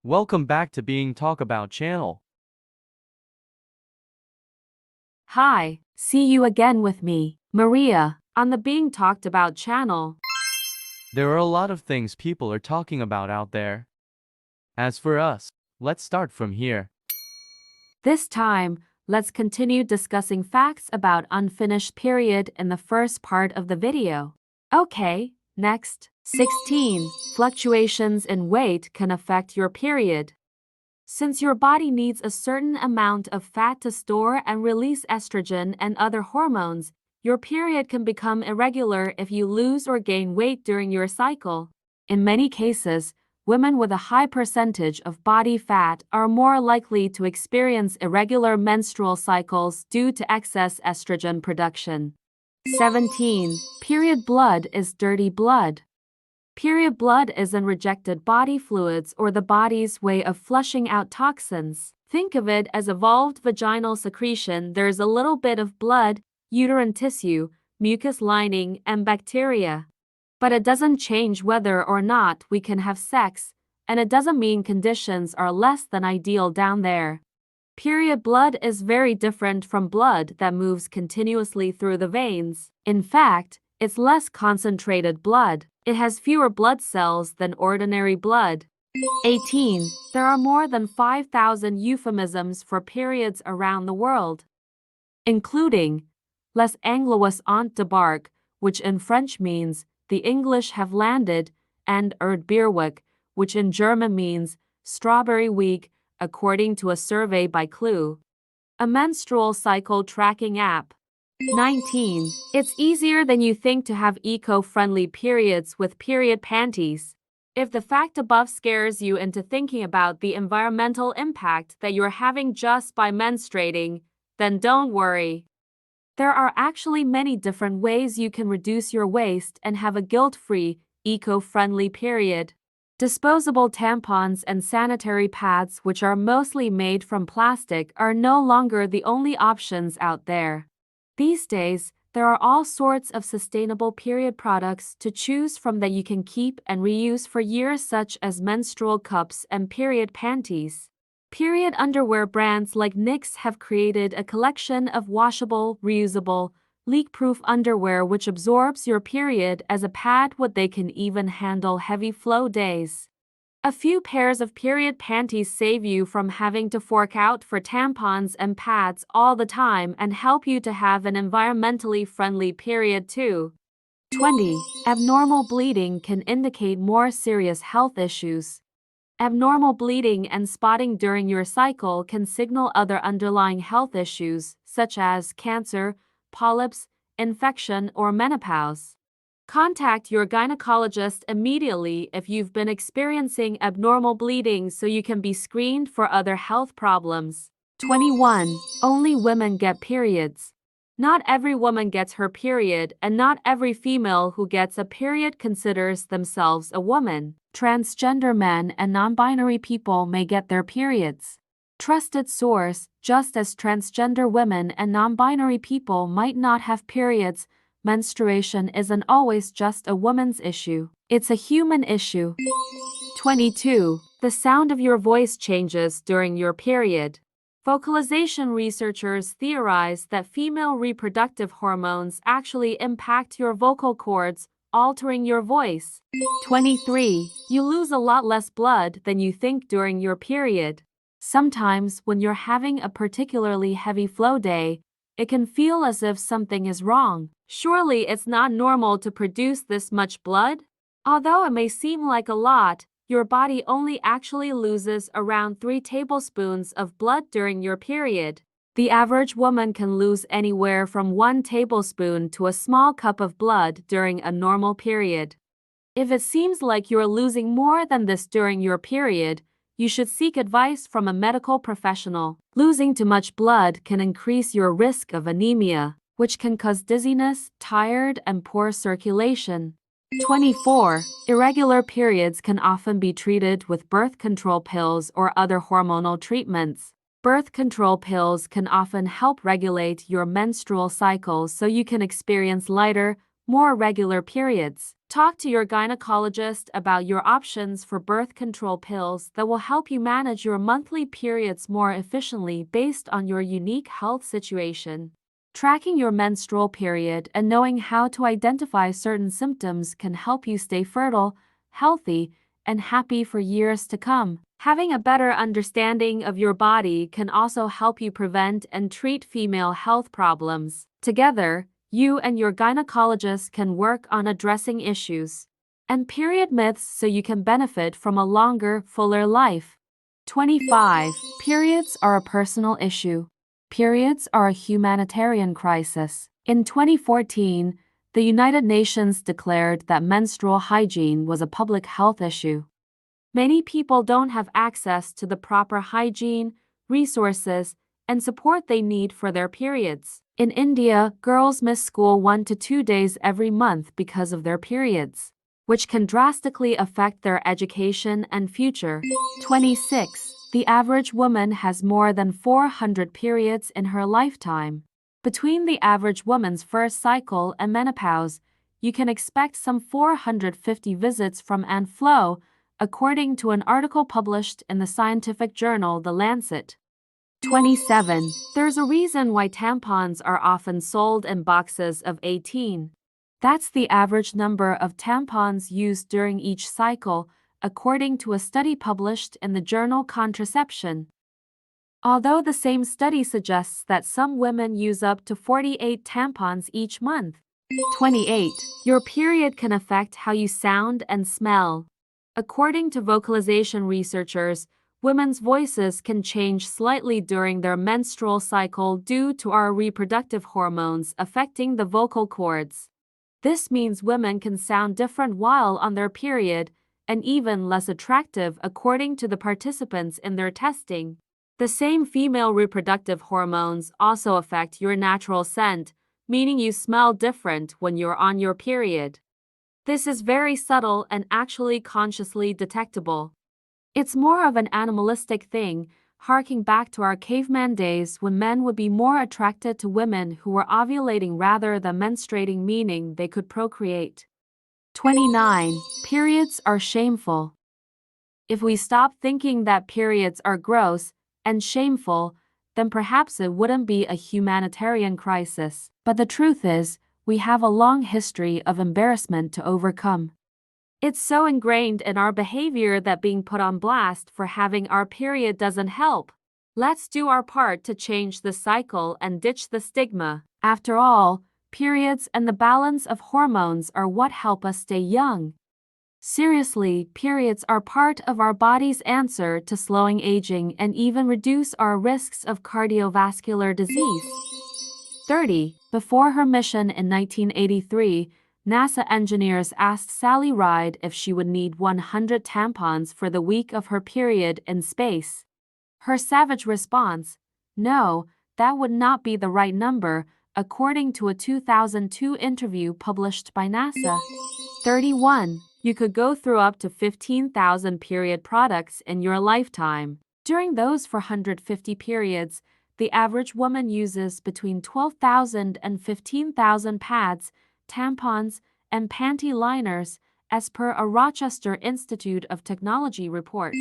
Welcome back to Being Talk About channel. Hi, see you again with me, Maria, on the Being Talked About channel. There are a lot of things people are talking about out there. As for us, let's start from here. This time, let's continue discussing facts about unfinished period in the first part of the video. Okay, next. 16. Fluctuations in weight can affect your period. Since your body needs a certain amount of fat to store and release estrogen and other hormones, your period can become irregular if you lose or gain weight during your cycle. In many cases, women with a high percentage of body fat are more likely to experience irregular menstrual cycles due to excess estrogen production. 17. Period blood is dirty blood. Period blood is unrejected body fluids or the body's way of flushing out toxins. Think of it as evolved vaginal secretion. There's a little bit of blood, uterine tissue, mucus lining, and bacteria. But it doesn't change whether or not we can have sex, and it doesn't mean conditions are less than ideal down there. Period blood is very different from blood that moves continuously through the veins. In fact, it's less concentrated blood. It has fewer blood cells than ordinary blood. 18. There are more than 5,000 euphemisms for periods around the world, including les Anglois ont débarqué, which in French means the English have landed, and Erdbeerweek, which in German means strawberry week, according to a survey by Clue, a menstrual cycle tracking app. 19. It's easier than you think to have eco-friendly periods with period panties. If the fact above scares you into thinking about the environmental impact that you're having just by menstruating, then don't worry. There are actually many different ways you can reduce your waste and have a guilt-free, eco-friendly period. Disposable tampons and sanitary pads, which are mostly made from plastic, are no longer the only options out there. These days, there are all sorts of sustainable period products to choose from that you can keep and reuse for years, such as menstrual cups and period panties. Period underwear brands like NYX have created a collection of washable, reusable, leak-proof underwear which absorbs your period as a pad. They can even handle heavy flow days. A few pairs of period panties save you from having to fork out for tampons and pads all the time and help you to have an environmentally friendly period too. 20. Abnormal bleeding can indicate more serious health issues. Abnormal bleeding and spotting during your cycle can signal other underlying health issues, such as cancer, polyps, infection, or menopause. Contact your gynecologist immediately if you've been experiencing abnormal bleeding so you can be screened for other health problems. 21. Only women get periods. Not every woman gets her period, and not every female who gets a period considers themselves a woman. Transgender men and non-binary people may get their periods. Trusted source: just as transgender women and non-binary people might not have periods, menstruation isn't always just a woman's issue. It's a human issue. 22. The sound of your voice changes during your period. Vocalization researchers theorize that female reproductive hormones actually impact your vocal cords, altering your voice. 23. You lose a lot less blood than you think during your period. Sometimes, when you're having a particularly heavy flow day, it can feel as if something is wrong. Surely it's not normal to produce this much blood? Although it may seem like a lot, your body only actually loses around 3 tablespoons of blood during your period. The average woman can lose anywhere from 1 tablespoon to a small cup of blood during a normal period. If it seems like you're losing more than this during your period, you should seek advice from a medical professional. Losing too much blood can increase your risk of anemia, which can cause dizziness, tired, and poor circulation. 24. Irregular periods can often be treated with birth control pills or other hormonal treatments. Birth control pills can often help regulate your menstrual cycle so you can experience lighter, more regular periods. Talk to your gynecologist about your options for birth control pills that will help you manage your monthly periods more efficiently based on your unique health situation. Tracking your menstrual period and knowing how to identify certain symptoms can help you stay fertile, healthy, and happy for years to come. Having a better understanding of your body can also help you prevent and treat female health problems. Together, you and your gynecologist can work on addressing issues and period myths so you can benefit from a longer, fuller life. 25. Periods are a personal issue. Periods are a humanitarian crisis. In 2014, the United Nations declared that menstrual hygiene was a public health issue. Many people don't have access to the proper hygiene, resources, and support they need for their periods. In India, girls miss school 1 to 2 days every month because of their periods, which can drastically affect their education and future. 26. The average woman has more than 400 periods in her lifetime. Between the average woman's first cycle and menopause, you can expect some 450 visits from and flow, according to an article published in the scientific journal The Lancet. 27. There's a reason why tampons are often sold in boxes of 18. That's the average number of tampons used during each cycle, according to a study published in the journal Contraception. Although the same study suggests that some women use up to 48 tampons each month. 28. Your period can affect how you sound and smell. According to vocalization researchers, women's voices can change slightly during their menstrual cycle due to our reproductive hormones affecting the vocal cords. This means women can sound different while on their period, and even less attractive according to the participants in their testing. The same female reproductive hormones also affect your natural scent, meaning you smell different when you're on your period. This is very subtle and actually consciously detectable. It's more of an animalistic thing, harking back to our caveman days when men would be more attracted to women who were ovulating rather than menstruating, meaning they could procreate. 29. Periods are shameful. If we stop thinking that periods are gross and shameful, then perhaps it wouldn't be a humanitarian crisis. But the truth is, we have a long history of embarrassment to overcome. It's so ingrained in our behavior that being put on blast for having our period doesn't help. Let's do our part to change the cycle and ditch the stigma. After all, periods and the balance of hormones are what help us stay young. Seriously, periods are part of our body's answer to slowing aging and even reduce our risks of cardiovascular disease. 30. Before her mission in 1983, NASA engineers asked Sally Ride if she would need 100 tampons for the week of her period in space. Her savage response, "No, that would not be the right number," according to a 2002 interview published by NASA. 31. You could go through up to 15,000 period products in your lifetime. During those 450 periods, the average woman uses between 12,000 and 15,000 pads, tampons, and panty liners, as per a Rochester Institute of Technology report.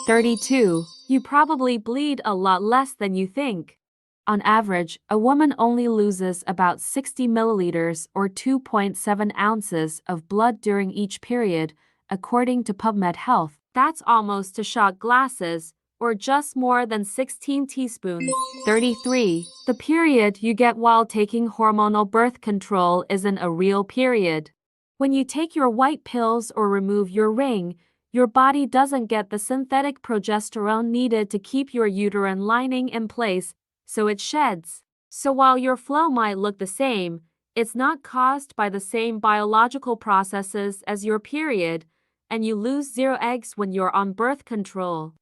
32. You probably bleed a lot less than you think. On average, a woman only loses about 60 milliliters or 2.7 ounces of blood during each period, according to PubMed Health. That's almost to shot glasses, or just more than 16 teaspoons. 33. The period you get while taking hormonal birth control isn't a real period. When you take your white pills or remove your ring, your body doesn't get the synthetic progesterone needed to keep your uterine lining in place, so it sheds. So while your flow might look the same, it's not caused by the same biological processes as your period, and you lose 0 eggs when you're on birth control.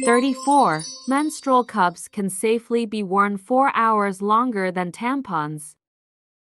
34. Menstrual cups can safely be worn 4 hours longer than tampons.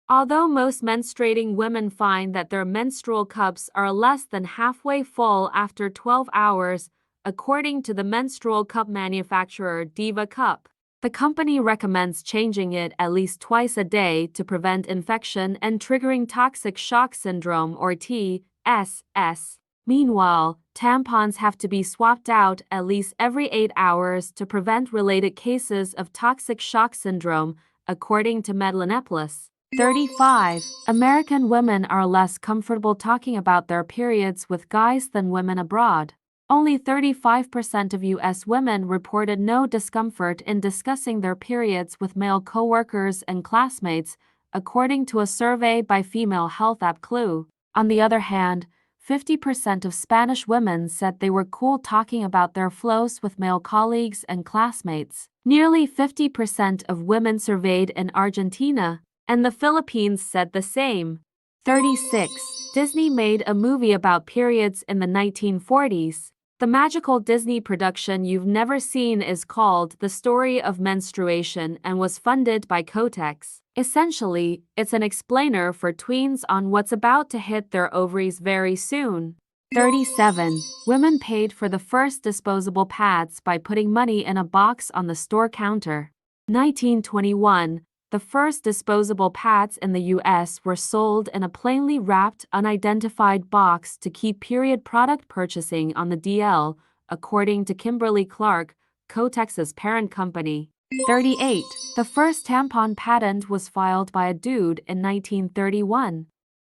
Although most menstruating women find that their menstrual cups are less than halfway full after 12 hours, according to the menstrual cup manufacturer Diva Cup, the company recommends changing it at least twice a day to prevent infection and triggering toxic shock syndrome or TSS. SS. Meanwhile, tampons have to be swapped out at least every 8 hours to prevent related cases of toxic shock syndrome, according to Medlinepolis. 35. American women are less comfortable talking about their periods with guys than women abroad. Only 35% of U.S. women reported no discomfort in discussing their periods with male coworkers and classmates, according to a survey by female health app Clue. On the other hand, 50% of Spanish women said they were cool talking about their flows with male colleagues and classmates. Nearly 50% of women surveyed in Argentina and the Philippines said the same. 36. Disney made a movie about periods in the 1940s. The magical Disney production you've never seen is called The Story of Menstruation and was funded by Kotex. Essentially, it's an explainer for tweens on what's about to hit their ovaries very soon. 37. Women paid for the first disposable pads by putting money in a box on the store counter. 1921. The first disposable pads in the U.S. were sold in a plainly wrapped, unidentified box to keep period product purchasing on the DL, according to Kimberly-Clark, Kotex's parent company. 38. The first tampon patent was filed by a dude in 1931.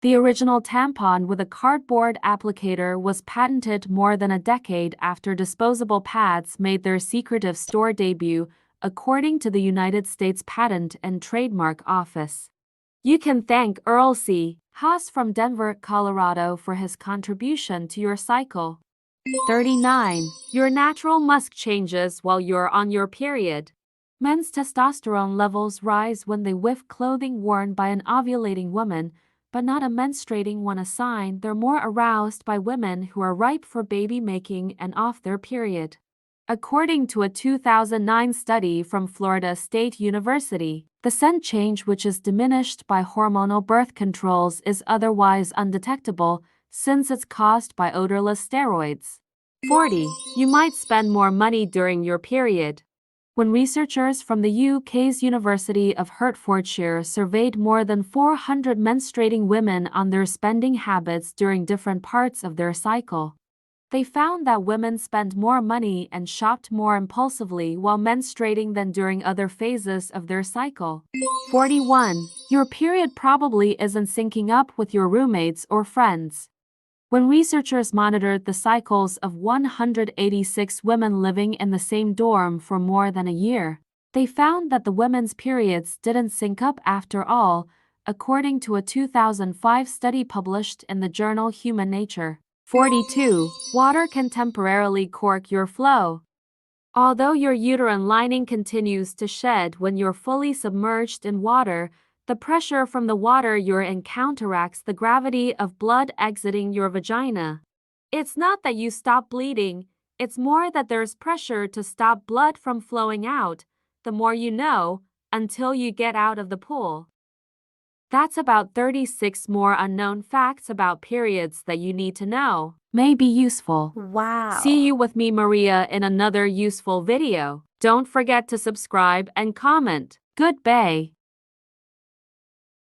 The original tampon with a cardboard applicator was patented more than a decade after disposable pads made their secretive store debut, according to the United States Patent and Trademark Office. You can thank Earl C. Haas from Denver, Colorado for his contribution to your cycle. 39. Your natural musk changes while you're on your period. Men's testosterone levels rise when they whiff clothing worn by an ovulating woman, but not a menstruating one, a sign they're more aroused by women who are ripe for baby making and off their period. According to a 2009 study from Florida State University, the scent change, which is diminished by hormonal birth controls, is otherwise undetectable since it's caused by odorless steroids. 40. You might spend more money during your period. When researchers from the UK's University of Hertfordshire surveyed more than 400 menstruating women on their spending habits during different parts of their cycle, they found that women spend more money and shopped more impulsively while menstruating than during other phases of their cycle. 41. Your period probably isn't syncing up with your roommates or friends. When researchers monitored the cycles of 186 women living in the same dorm for more than a year, they found that the women's periods didn't sync up after all, according to a 2005 study published in the journal Human Nature. 42. Water can temporarily cork your flow. Although your uterine lining continues to shed when you're fully submerged in water, the pressure from the water you're in counteracts the gravity of blood exiting your vagina. It's not that you stop bleeding, it's more that there's pressure to stop blood from flowing out, the more you know, until you get out of the pool. That's about 36 more unknown facts about periods that you need to know. May be useful. Wow. See you with me, Maria, in another useful video. Don't forget to subscribe and comment. Goodbye.